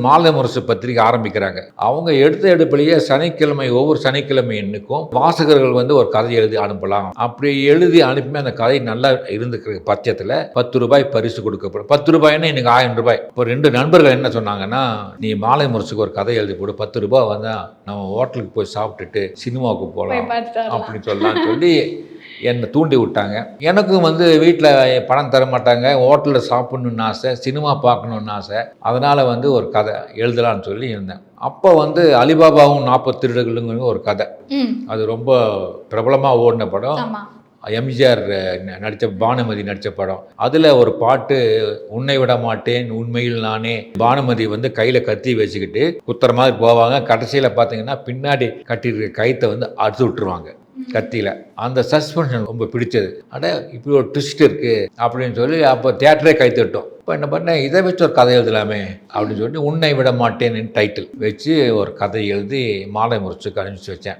மாலை முரசு பத்திரிகை ஆரம்பிக்கிறாங்க. அவங்க எடுத்த எடுப்பிலேயே ஒவ்வொரு சனிக்கிழமை எண்ணுக்கும் வாசகர்கள் ஒரு கதை எழுதி அனுப்பலாம். அப்படி எழுதி அனுப்பி அந்த கதை நல்லா இருந்துக்கிற பட்சத்தில் ₹10 பரிசு கொடுக்கப்படும். ₹10 இன்னைக்கு ₹1000. இப்போ 2 நண்பர்கள் என்ன சொன்னாங்கன்னா, நீ மாலை முரசுக்கு ஒரு கதை எழுதி போடு, ₹10 வந்தா நம்ம ஹோட்டலுக்கு போய் சாப்பிட்டுட்டு சினிமாவுக்கு போகலாம் அப்படின்னு சொல்லி என்னை தூண்டி விட்டாங்க. எனக்கும் வீட்டில் பணம் தர மாட்டாங்க, ஹோட்டலில் சாப்பிட்ணுன்னு ஆசை, சினிமா பார்க்கணுன்னு ஆசை. அதனால் ஒரு கதை எழுதலான்னு சொல்லி இருந்தேன். அப்போ அலிபாபாவும் 40 திருடர்களுங்கிற ஒரு கதை, அது ரொம்ப பிரபலமாக ஓடின படம். எம்ஜிஆர் நடித்த, பானுமதி நடித்த படம். அதில் ஒரு பாட்டு, உன்னை விட மாட்டேன் உண்மையில் நானே. பானுமதி கையில் கத்தி வச்சுக்கிட்டு குத்துற மாதிரி போவாங்க. கடைசியில் பார்த்தீங்கன்னா பின்னாடி கட்டியிருக்க கைத்தை அறுத்து விட்டுருவாங்க கத்தியில். அந்த சஸ்பென்ஷன் ரொம்ப பிடிச்சது. இப்படி ஒரு ட்விஸ்ட் இருக்குது அப்படின்னு சொல்லி அப்போ தியேட்டரே கைத்தட்டோம். இப்போ என்ன பண்ணேன், இதை வச்சு ஒரு கதை எழுதலாமே அப்படின்னு சொல்லிட்டு உன்னை விட மாட்டேன்னு டைட்டில் வச்சு ஒரு கதை எழுதி மாலை முரசுக்கு அனுப்பிச்சி வச்சேன்.